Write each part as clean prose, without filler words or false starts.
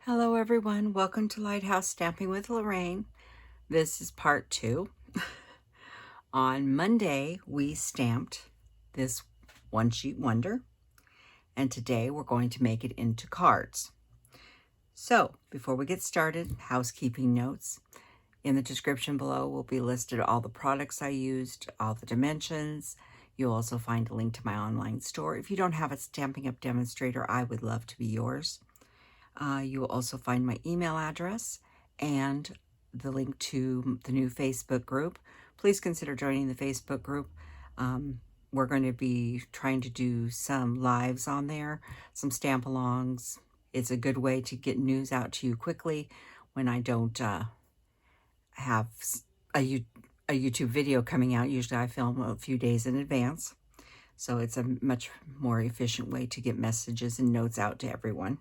Hello everyone, welcome to Lighthouse Stamping with Lorraine. This is part 2. On Monday we stamped this one sheet wonder, and today we're going to make it into cards. So before we get started, housekeeping notes. In the description below will be listed all the products I used, all the dimensions. You'll also find a link to my online store. If you don't have a Stampin' Up! Demonstrator, I would love to be yours. You will also find my email address and the link to the new Facebook group. Please consider joining the Facebook group. We're going to be trying to do some lives on there, some stamp-alongs. It's a good way to get news out to you quickly when I don't have a YouTube video coming out. Usually I film a few days in advance. So it's a much more efficient way to get messages and notes out to everyone.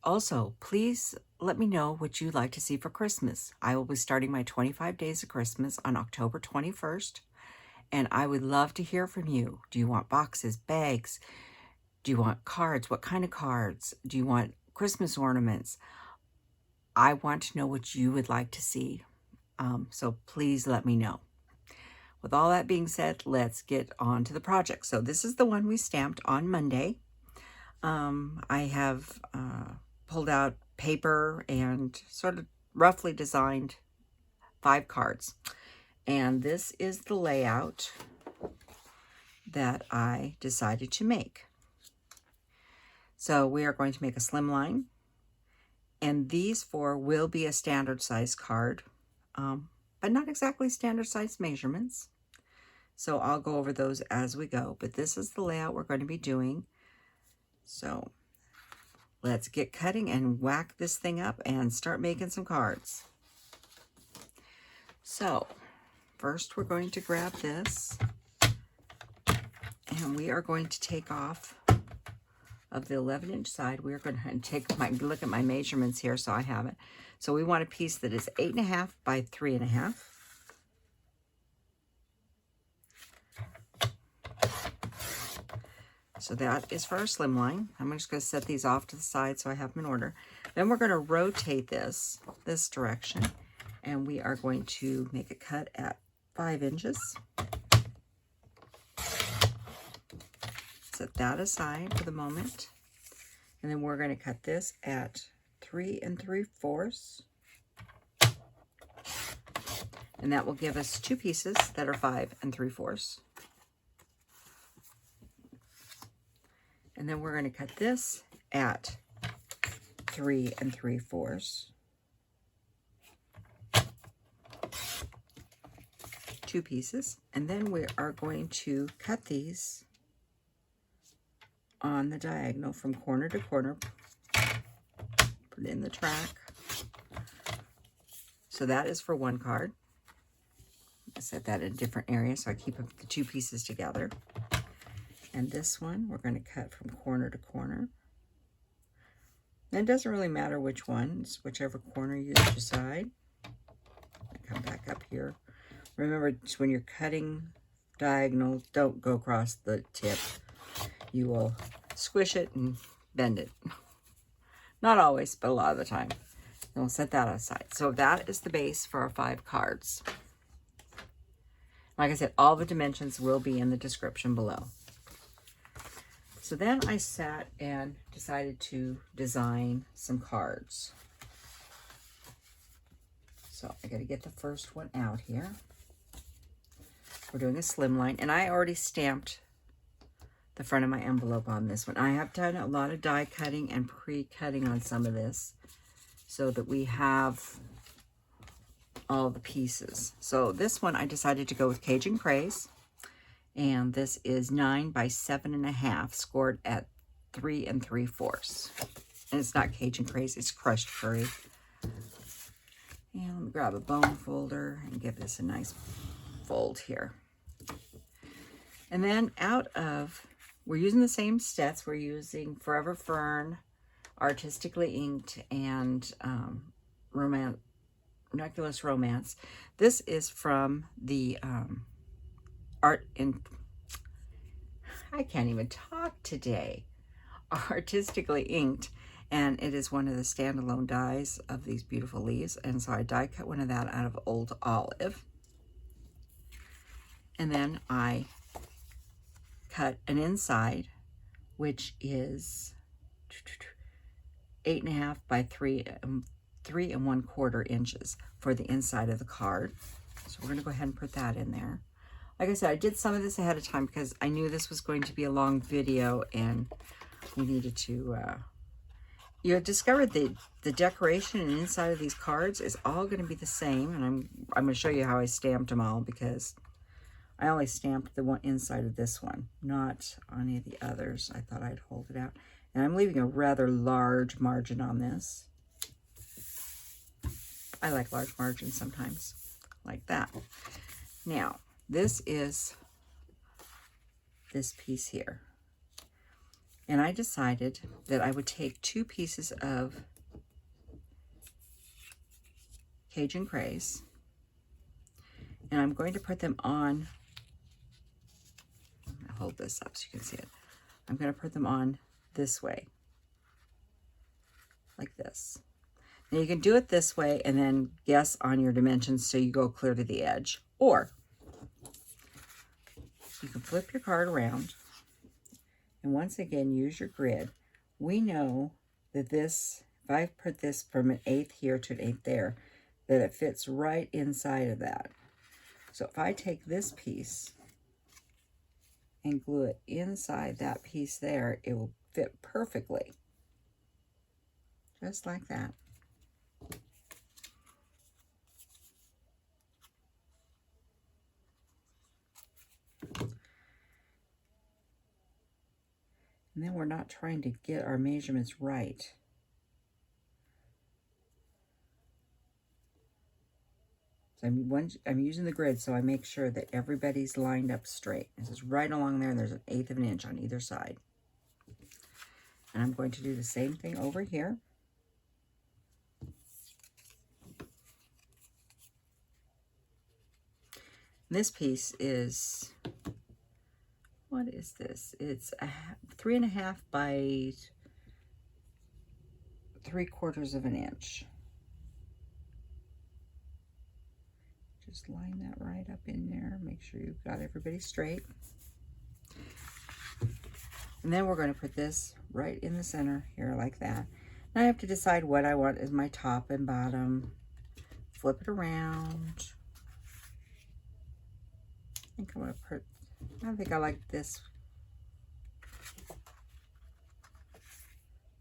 Also, please let me know what you'd like to see for Christmas. I will be starting my 25 days of Christmas on October 21st, and I would love to hear from you. Do you want boxes, bags? Do you want cards? What kind of cards? Do you want Christmas ornaments? I want to know what you would like to see, so please let me know. With all that being said, let's get on to the project. So this is the one we stamped on Monday. I have pulled out paper and sort of roughly designed 5 cards. And this is the layout that I decided to make. So we are going to make a slimline. And these 4 will be a standard size card, but not exactly standard size measurements. So I'll go over those as we go. But this is the layout we're going to be doing. So let's get cutting and whack this thing up and start making some cards. So first we're going to grab this, and we are going to take off of the 11-inch side. We're going to take my look at my measurements here, so I have it. So we want a piece that is 8.5 by 3.5. So that is for our slimline. I'm just going to set these off to the side so I have them in order. Then we're going to rotate this direction, and we are going to make a cut at 5 inches. Set that aside for the moment. And then we're going to cut this at 3 3/4. And that will give us 2 pieces that are 5 3/4. And then we're going to cut this at 3 3/4. 2 pieces. And then we are going to cut these on the diagonal from corner to corner. Put it in the track. So that is for one card. I set that in a different area so I keep the 2 pieces together. And this one, we're going to cut from corner to corner. And it doesn't really matter which one, it's whichever corner you decide. Come back up here. Remember, when you're cutting diagonal, don't go across the tip. You will squish it and bend it. Not always, but a lot of the time. And we'll set that aside. So that is the base for our 5 cards. Like I said, all the dimensions will be in the description below. So then I sat and decided to design some cards. So I got to get the first one out here. We're doing a slimline, and I already stamped the front of my envelope on this one. I have done a lot of die cutting and pre-cutting on some of this so that we have all the pieces. So this one I decided to go with Cajun Craze. And this is 9 by 7.5, scored at 3 3/4. And it's not Cajun Craze, it's crushed curry. And let me grab a bone folder and give this a nice fold here. And then we're using the same sets. We're using Forever Fern, Artistically Inked, and Ridiculous Romance. This is from the I can't even talk today. Artistically Inked, And it is one of the standalone dies of these beautiful leaves. And so I die cut one of that out of Old Olive. And then I cut an inside, which is 8.5 by 3 3 1/4 inches for the inside of the card. So we're gonna go ahead and put that in there. Like I said, I did some of this ahead of time because I knew this was going to be a long video and we needed to, you have discovered the decoration and inside of these cards is all going to be the same. And I'm going to show you how I stamped them all because I only stamped the one inside of this one, not on any of the others. I thought I'd hold it out. And I'm leaving a rather large margin on this. I like large margins sometimes, like that. Now, this is this piece here. And I decided that I would take 2 pieces of Cajun Craze, and I'm going to put them on, I'll hold this up so you can see it. I'm going to put them on this way, like this. Now you can do it this way and then guess on your dimensions so you go clear to the edge, or you can flip your card around and once again use your grid. We know that this, if I put this from an 1/8 here to an 1/8 there, that it fits right inside of that. So if I take this piece and glue it inside that piece there, it will fit perfectly. Just like that. And then we're not trying to get our measurements right. So I'm using the grid so I make sure that everybody's lined up straight. This is right along there, and there's an 1/8 of an inch on either side. And I'm going to do the same thing over here. This piece is, what is this? It's 3.5 by 3/4 of an inch. Just line that right up in there. Make sure you've got everybody straight. And then we're going to put this right in the center here like that. Now I have to decide what I want as my top and bottom. Flip it around. I think I like this. I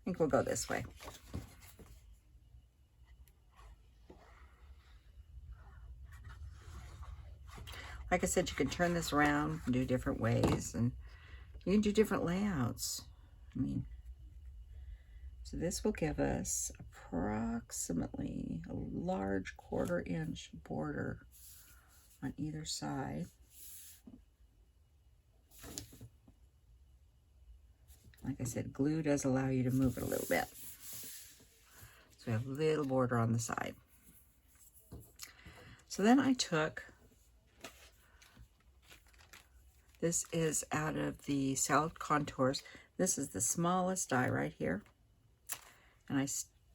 think we'll go this way. Like I said, you can turn this around and do different ways, and you can do different layouts. I mean, so this will give us approximately a large 1/4 inch border on either side. Like I said, glue does allow you to move it a little bit. So we have a little border on the side. So then I took, this is out of the Salad Contours. This is the smallest die right here. And I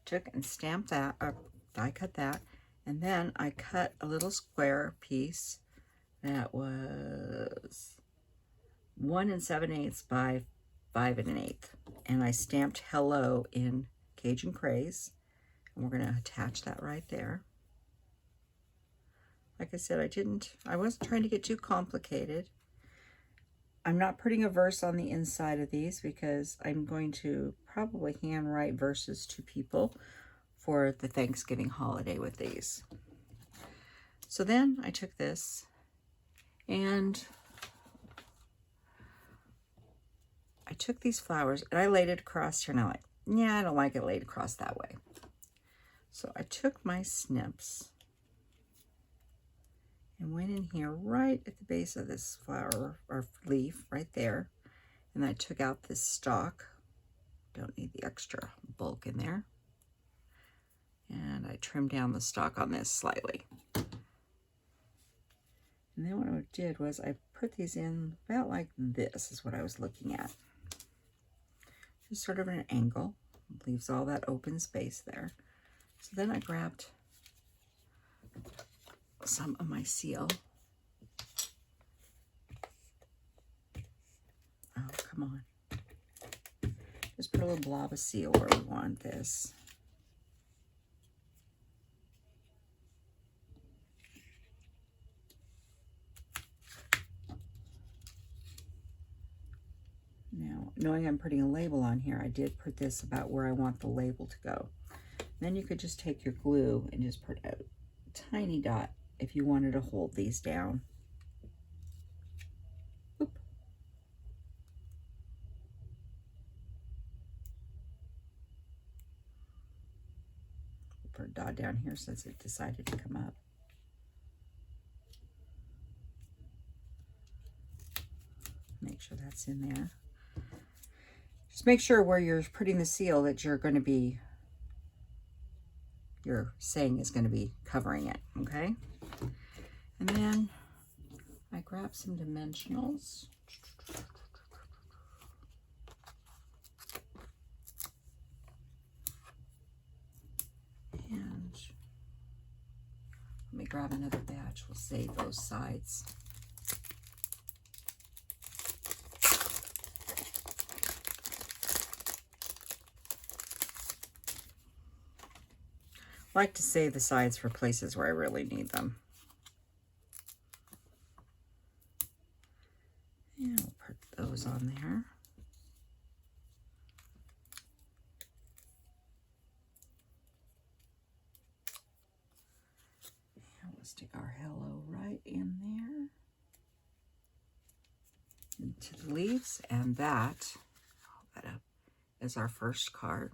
took and stamped that, or die cut that. And then I cut a little square piece that was 1 7/8 by 5 1/8. And I stamped hello in Cajun Craze. And we're going to attach that right there. Like I said, I wasn't trying to get too complicated. I'm not putting a verse on the inside of these because I'm going to probably handwrite verses to people for the Thanksgiving holiday with these. So then I took this and I took these flowers and I laid it across here, and I'm like, yeah, I don't like it laid across that way. So I took my snips and went in here right at the base of this flower or leaf right there. And I took out this stalk. Don't need the extra bulk in there. And I trimmed down the stalk on this slightly. And then what I did was I put these in about like this is what I was looking at. Just sort of an angle. Leaves all that open space there. So then I grabbed some of my seal. Oh, come on. Just put a little blob of seal where we want this. Now, knowing I'm putting a label on here, I did put this about where I want the label to go. Then you could just take your glue and just put a tiny dot if you wanted to hold these down. Oop. Put a dot down here since it decided to come up. Make sure that's in there. Just make sure where you're putting the seal that you're saying is going to be covering it, okay? And then I grab some dimensionals. And let me grab another batch. We'll save those sides. I like to save the sides for places where I really need them. And we'll put those on there. And we'll stick our hello right in there. Into the leaves, and that, hold that up, is our first card.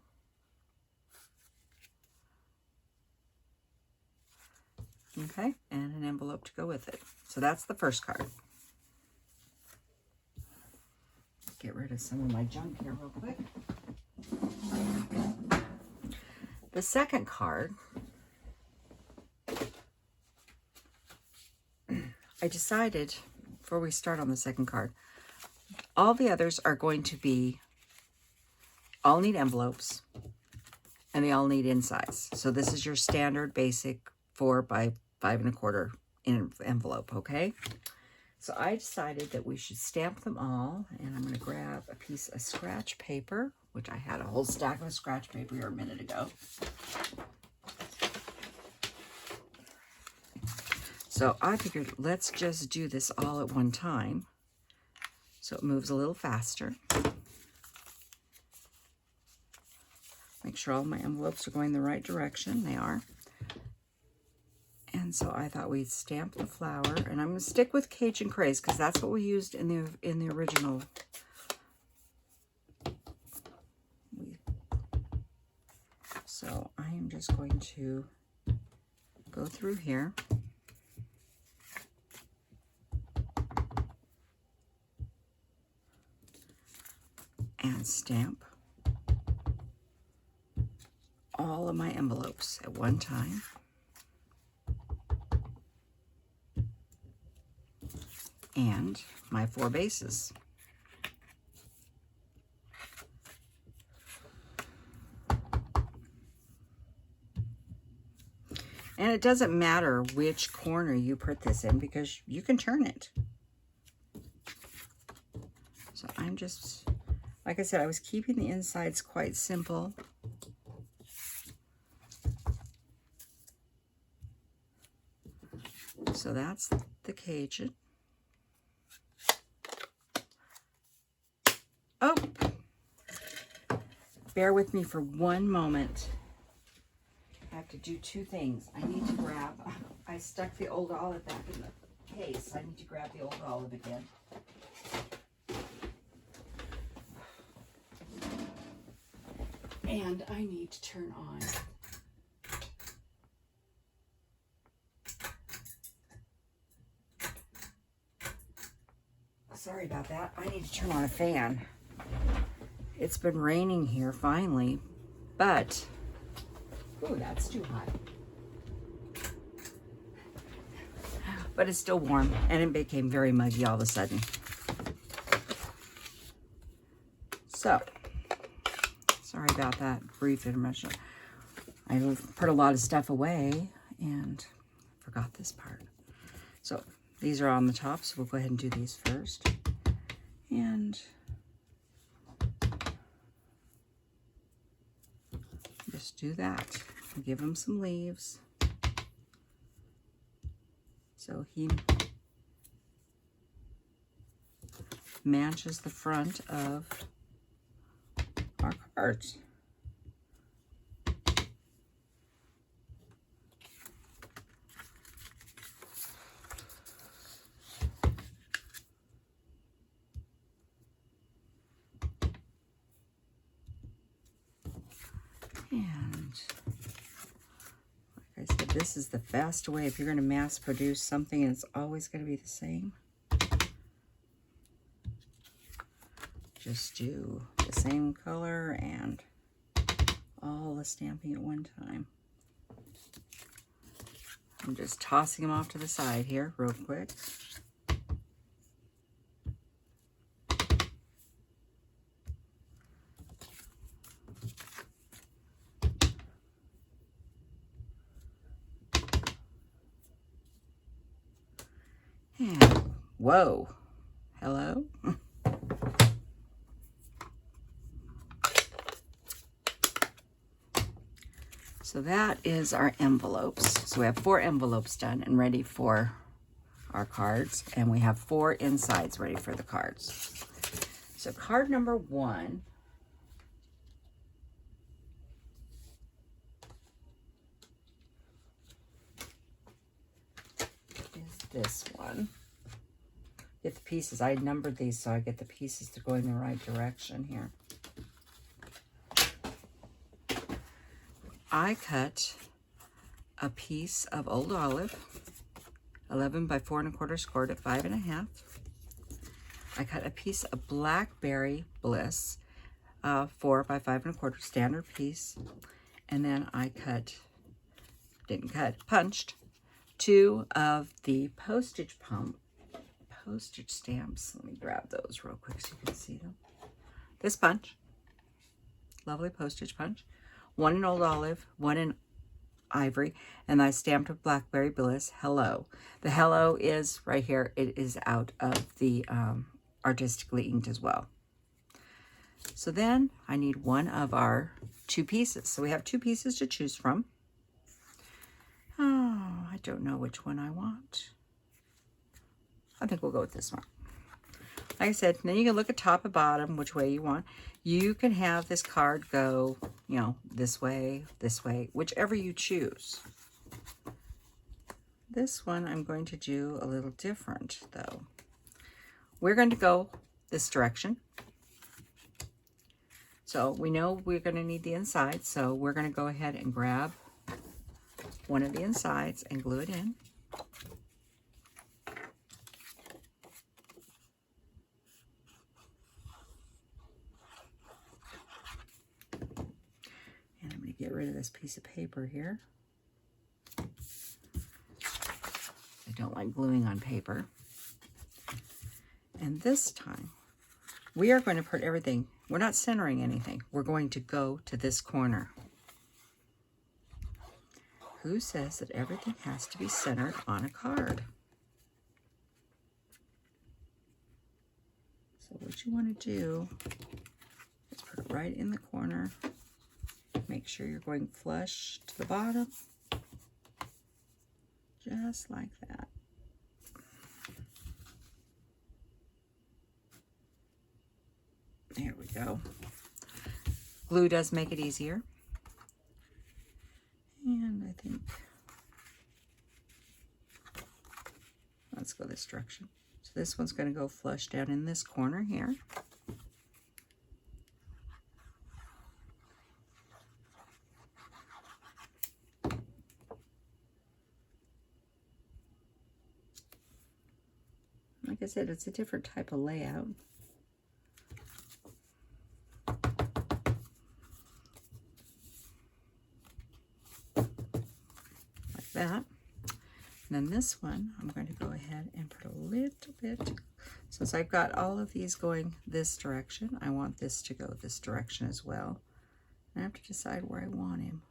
Okay, and an envelope to go with it. So that's the first card. Get rid of some of my junk here real quick. The second card, I decided, before we start on the second card, all the others are going to be, all need envelopes, and they all need insides. So this is your standard basic 4 by 5 1/4 envelope, okay? So I decided that we should stamp them all, and I'm going to grab a piece of scratch paper, which I had a whole stack of scratch paper here a minute ago. So I figured let's just do this all at one time so it moves a little faster. Make sure all my envelopes are going the right direction. They are. And so I thought we'd stamp the flower, and I'm going to stick with Cajun Craze because that's what we used in the original. So I am just going to go through here and stamp all of my envelopes at one time. And my 4 bases. And it doesn't matter which corner you put this in because you can turn it. So I'm just, like I said, I was keeping the insides quite simple. So that's the Cajun. Oh, bear with me for one moment. I have to do 2 things. I need to grab, I stuck the old olive back in the case. I need to grab the old olive again. And I need to turn on sorry about that. I need to turn on a fan. It's been raining here finally, but, ooh, that's too hot. But it's still warm, and it became very muggy all of a sudden. So, let's Sorry about that brief intermission. I put a lot of stuff away and forgot this part. So these are on the top, so we'll go ahead and do these first. And just do that. Give him some leaves. So he matches the front of our cards. And like I said, this is the fast way. If you're going to mass produce something and it's always going to be the same, just do the same color and all the stamping at one time. I'm just tossing them off to the side here real quick. And whoa, hello. So that is our envelopes. So we have 4 envelopes done and ready for our cards, and we have 4 insides ready for the cards. So card number 1 is this one. Get the pieces. I numbered these so I get the pieces to go in the right direction here. I cut a piece of old olive, 11 by 4 1/4 scored at 5 1/2. I cut a piece of Blackberry Bliss, 4 by 5 1/4 standard piece. And then I punched 2 of the postage stamps. Let me grab those real quick so you can see them. This punch, lovely postage punch. 1 in old olive, 1 in ivory, and I stamped with Blackberry Bliss, hello. The hello is right here. It is out of the artistically inked as well. So then I need 1 of our 2 pieces. So we have 2 pieces to choose from. Oh, I don't know which one I want. I think we'll go with this one. Like I said, then you can look at top and bottom, which way you want. You can have this card go, you know, this way, whichever you choose. This one I'm going to do a little different, though. We're going to go this direction. So we know we're going to need the inside, so we're going to go ahead and grab one of the insides and glue it in. Get rid of this piece of paper here. I don't like gluing on paper. And this time, we are going to put everything, we're not centering anything. We're going to go to this corner. Who says that everything has to be centered on a card? So what you want to do is put it right in the corner. Make sure you're going flush to the bottom, just like that. There we go. Glue does make it easier. And I think, let's go this direction. So this one's going to go flush down in this corner here. Like I said, it's a different type of layout. Like that. And then this one, I'm going to go ahead and put a little bit, since I've got all of these going this direction, I want this to go this direction as well. I have to decide where I want him.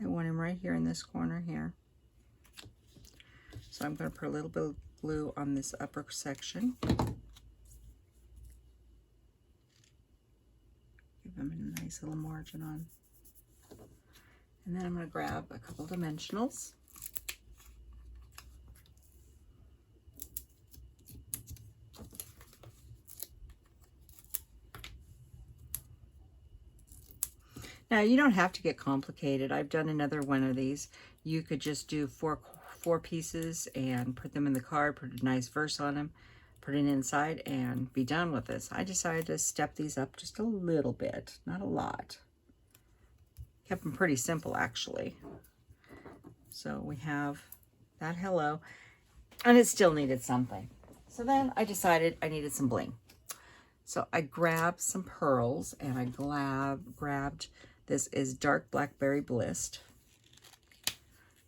I want him right here in this corner here. So I'm going to put a little bit of glue on this upper section. Give him a nice little margin on. And then I'm going to grab a couple dimensionals. Now, you don't have to get complicated. I've done another one of these. You could just do four pieces and put them in the card, put a nice verse on them, put it inside, and be done with this. I decided to step these up just a little bit, not a lot. Kept them pretty simple, actually. So we have that hello, and it still needed something. So then I decided I needed some bling. So I grabbed some pearls, and I grabbed, this is dark Blackberry Bliss.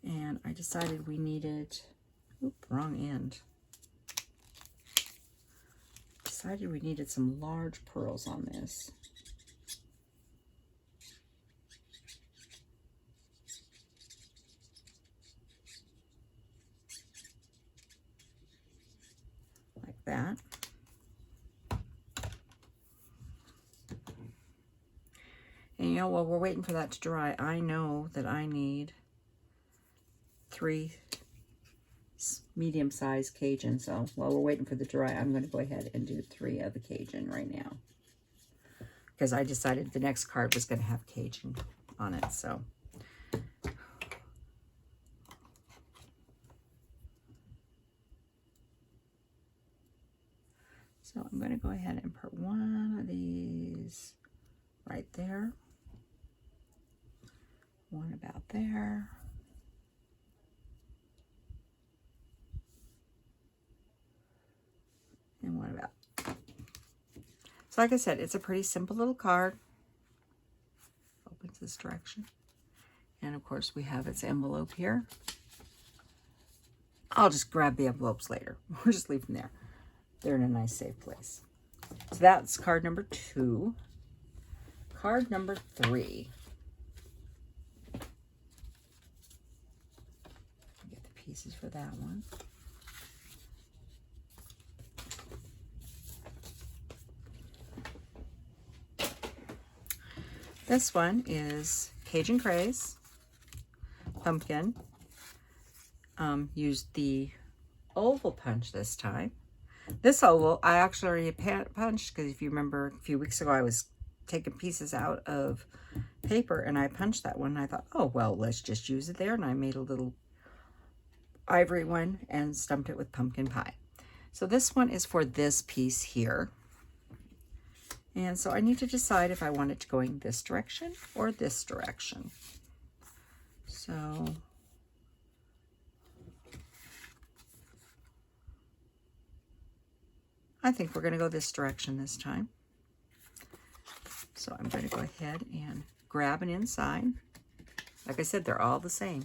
And I decided we needed, wrong end. Decided we needed some large pearls on this. Like that. And you know, while we're waiting for that to dry, I know that I need 3 medium-sized Cajun. So while we're waiting for the dry, I'm going to go ahead and do 3 of the Cajun right now. Because I decided the next card was going to have Cajun on it. So I'm going to go ahead and put one of these right there. One about there. And one about. So like I said, it's a pretty simple little card. Opens this direction. And of course we have its envelope here. I'll just grab the envelopes later. We'll just leave them there. They're in a nice safe place. So that's card number 2. Card number 3. Get the pieces for that one. This one is Cajun Craze, pumpkin. Used the oval punch this time. This oval, I actually already punched, because if you remember a few weeks ago, I was taking pieces out of paper and I punched that one. And I thought, oh, well, let's just use it there. And I made a little ivory one and stumped it with pumpkin pie. So this one is for this piece here. And so I need to decide if I want it to go in this direction or this direction. So I think we're going to go this direction this time. So I'm going to go ahead and grab an inside. Like I said, they're all the same.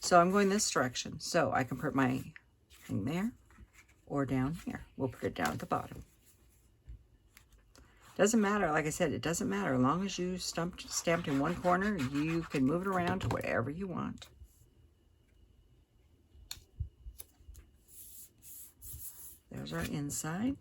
So I'm going this direction. So I can put my thing there or down here. We'll put it down at the bottom. Doesn't matter, like I said, it doesn't matter. As long as you stamped in one corner, you can move it around to whatever you want. There's our inside.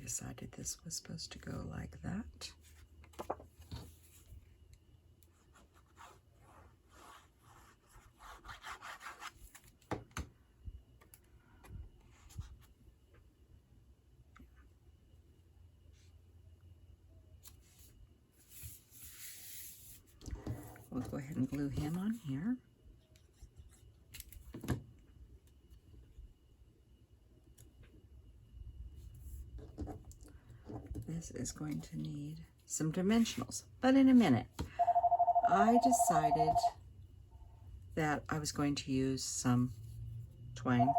Decided this was supposed to go like that. We'll go ahead and glue him on here. This is going to need some dimensionals, but in a minute. I decided that I was going to use some twine.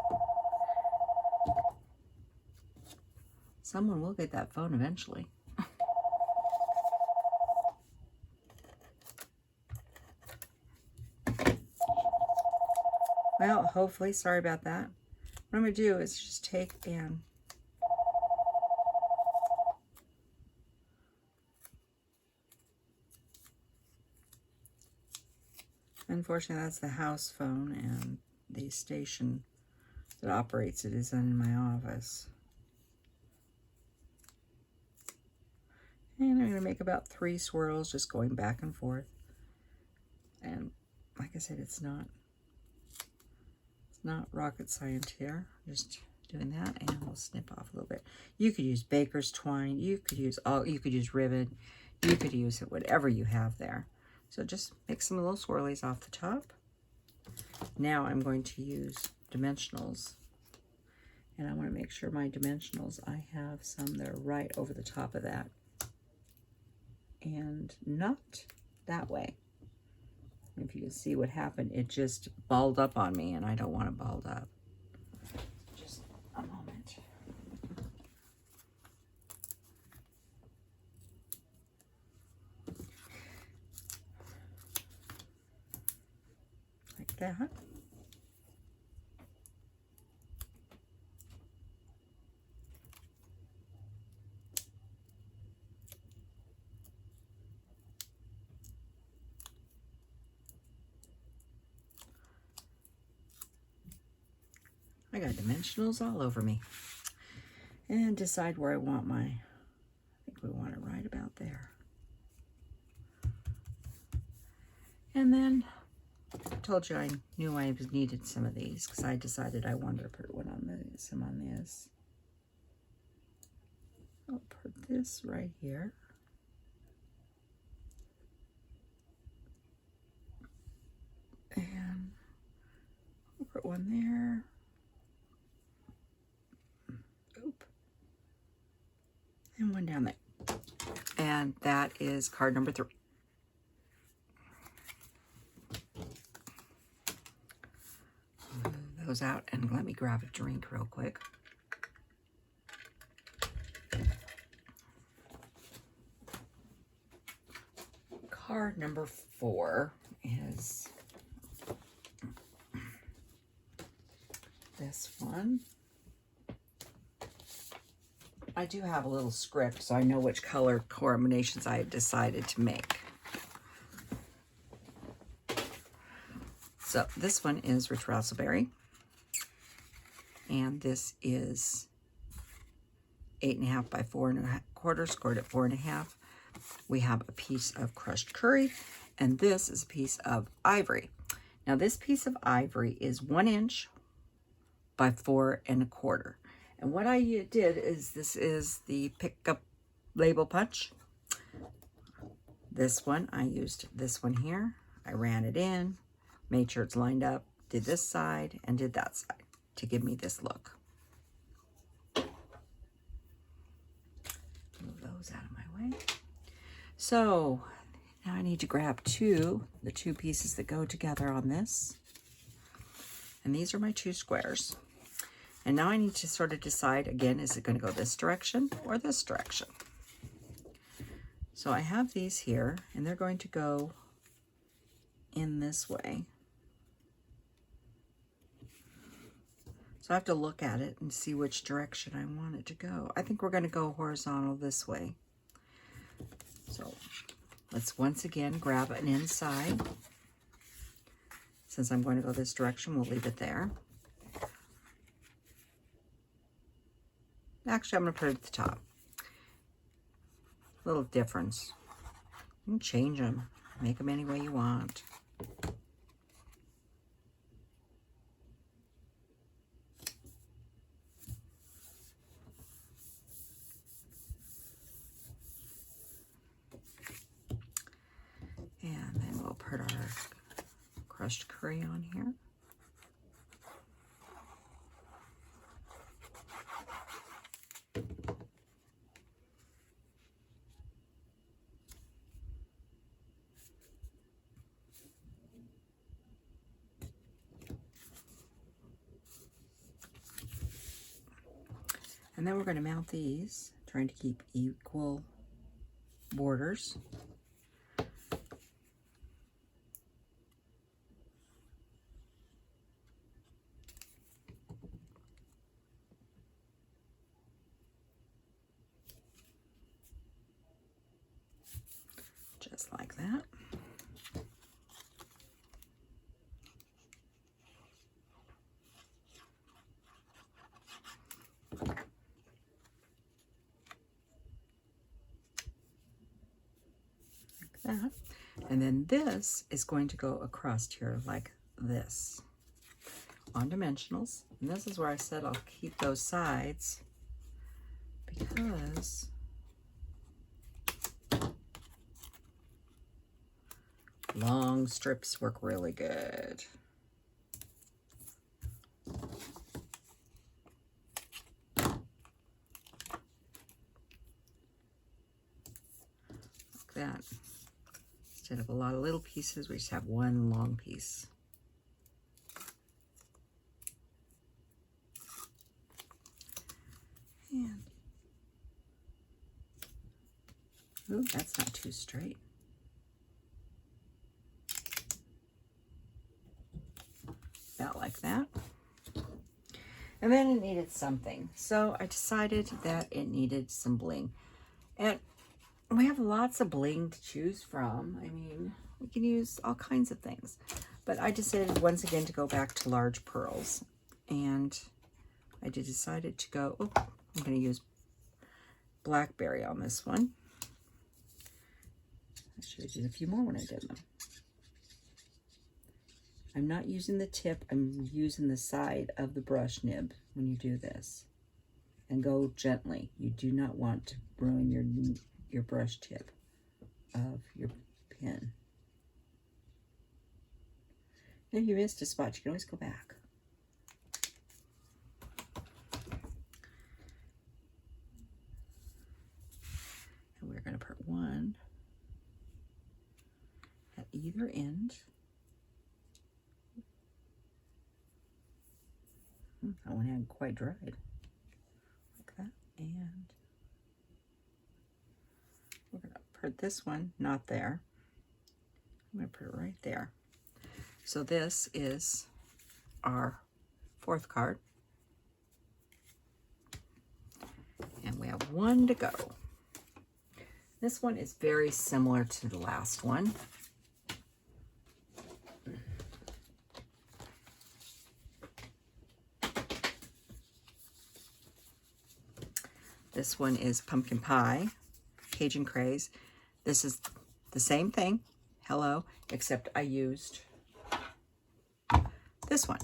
So Someone will get that phone eventually. Well, hopefully, sorry about that. What I'm going to do is just take and unfortunately, that's the house phone, and the station that operates it is in my office. And I'm going to make about 3 swirls, just going back and forth. And like I said, it's not rocket science here. Just doing that, and we'll snip off a little bit. You could use baker's twine. You could use ribbon. You could use it, whatever you have there. So just make some little swirlies off the top. Now I'm going to use dimensionals. And I want to make sure my dimensionals, I have some that are right over the top of that. And not that way. If you can see what happened, it just balled up on me, and I don't want it balled up. Just a moment. Like that. I got dimensionals all over me. And decide where I want my, I think we want it right about there. And then I told you I knew I needed some of these because I decided I wanted to put one on this, some on this. I'll put this right here. And I'll put one there. And one down there. And that is card number 3. Move those out, and let me grab a drink real quick. Card number 4 is this one. I do have a little script, so I know which color combinations I have decided to make. So this one is Rich Raspberry, and this is 8.5 by 4.25, scored at 4.5. We have a piece of crushed curry, and this is a piece of ivory. Now this piece of ivory is 1 inch by 4.25. And what I did is, this is the pickup label punch. This one, I used this one here. I ran it in, made sure it's lined up, did this side, and did that side to give me this look. Move those out of my way. So now I need to grab the two pieces that go together on this. And these are my 2 squares. And now I need to sort of decide, again, is it going to go this direction or this direction? So I have these here, and they're going to go in this way. So I have to look at it and see which direction I want it to go. I think we're going to go horizontal this way. So let's once again grab an inside. Since I'm going to go this direction, we'll leave it there. Actually, I'm going to put it at the top. Little difference. You can change them. Make them any way you want. And then we'll put our crushed curry on here. And then we're going to mount these, trying to keep equal borders. Just like that. That. And then this is going to go across here like this on dimensionals. And this is where I said I'll keep those sides because long strips work really good. Like that. Instead of a lot of little pieces, we just have one long piece. And, ooh, that's not too straight. About like that. And then it needed something. So I decided that it needed some bling. And we have lots of bling to choose from. I mean, we can use all kinds of things. But I decided once again to go back to large pearls. And I decided to go, oh, I'm going to use Blackberry on this one. I should have did a few more when I did them. I'm not using the tip, I'm using the side of the brush nib when you do this. And go gently. You do not want to ruin your brush tip of your pen. If you missed a spot, you can always go back. And we're going to put one at either end. That one hadn't quite dried. Like that. And we're going to put this one not there. I'm going to put it right there. So this is our fourth card. And we have one to go. This one is very similar to the last one. This one is Pumpkin Pie, Cajun Craze. This is the same thing, hello, except I used this one.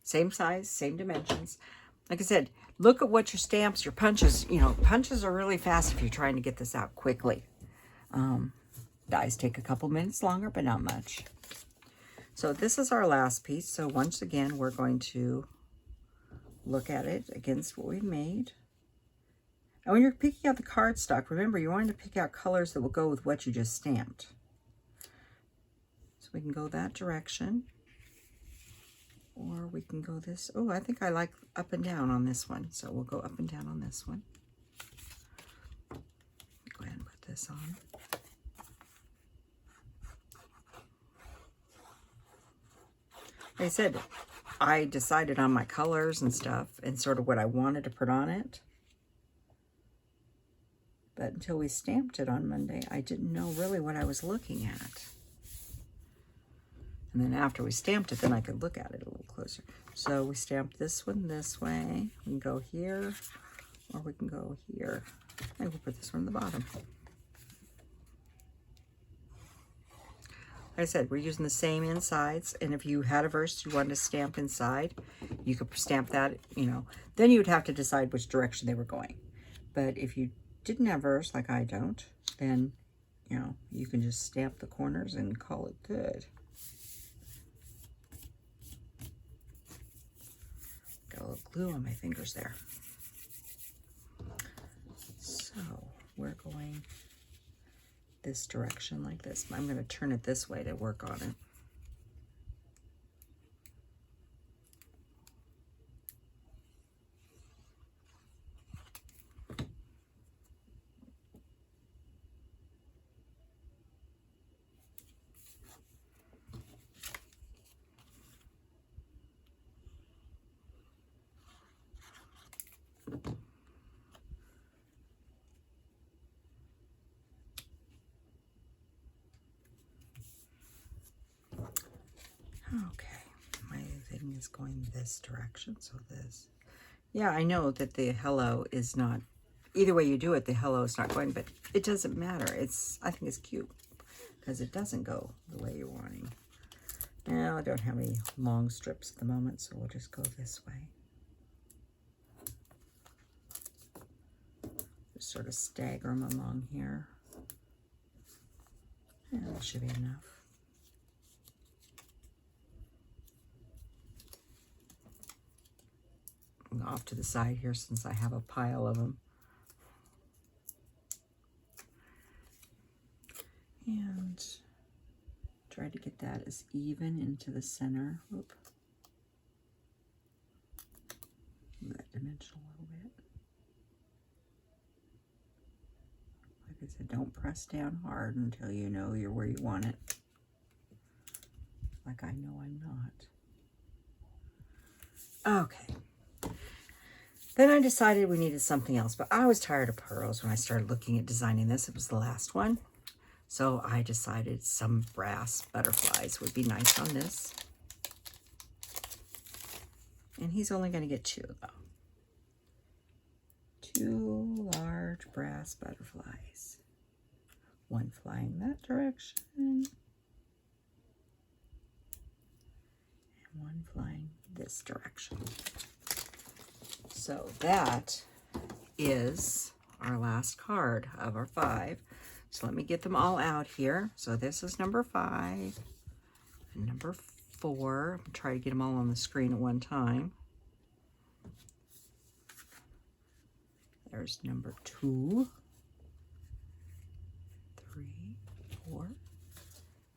Same size, same dimensions. Like I said, look at what your stamps, your punches, you know, punches are really fast if you're trying to get this out quickly. Dies take a couple minutes longer, but not much. So this is our last piece. So once again, we're going to look at it against what we made. And when you're picking out the cardstock, remember you want to pick out colors that will go with what you just stamped. So we can go that direction. Or we can go this. Oh, I think I like up and down on this one. So we'll go up and down on this one. Go ahead and put this on. Like I said, I decided on my colors and stuff and sort of what I wanted to put on it. But until we stamped it on Monday, I didn't know really what I was looking at. And then after we stamped it, then I could look at it a little closer. So we stamped this one this way. We can go here, or we can go here. And we'll put this one on the bottom. Like I said, we're using the same insides. And if you had a verse you wanted to stamp inside, you could stamp that, you know. Then you would have to decide which direction they were going. But if you didn't have verse, like I don't, then, you know, you can just stamp the corners and call it good. Got a little glue on my fingers there. So we're going this direction like this. I'm going to turn it this way to work on it. is going this direction, so this. Yeah, I know that the hello is not, either way you do it, the hello is not going, but it doesn't matter. I think it's cute because it doesn't go the way you're wanting. Now, I don't have any long strips at the moment, so we'll just go this way. Just sort of stagger them along here. And that should be enough. Off to the side here since I have a pile of them. And try to get that as even into the center. Oop. Move that dimension a little bit. Like I said, don't press down hard until you know you're where you want it. Like I know I'm not. Okay. Then I decided we needed something else, but I was tired of pearls when I started looking at designing this. It was the last one. So I decided some brass butterflies would be nice on this. And he's only going to get 2 though. 2 large brass butterflies. One flying that direction. And one flying this direction. So that is our last card of our 5. So let me get them all out here. So this is number 5 and number 4. I'm trying to get them all on the screen at one time. There's number 2, 3, 4,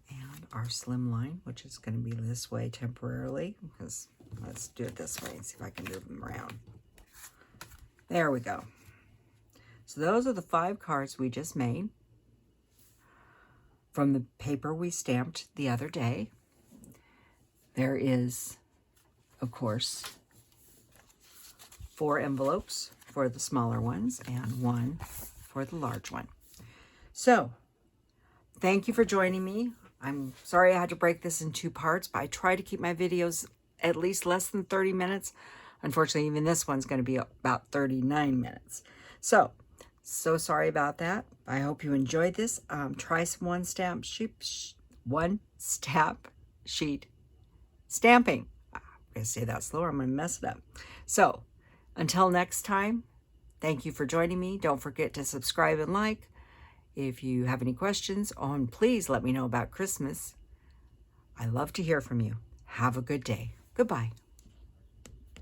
and our Slimline, which is going to be this way temporarily, because let's do it this way and see if I can move them around. There we go. So those are the 5 cards we just made from the paper we stamped the other day. There is, of course, 4 envelopes for the smaller ones and 1 for the large one. So, thank you for joining me. I'm sorry I had to break this in 2 parts, but I try to keep my videos at least less than 30 minutes. Unfortunately, even this one's going to be about 39 minutes. So sorry about that. I hope you enjoyed this. Try some one-step sheet stamping. I'm going to say that slower. I'm going to mess it up. So until next time, thank you for joining me. Don't forget to subscribe and like. If you have any questions, please let me know about Christmas. I love to hear from you. Have a good day. Goodbye.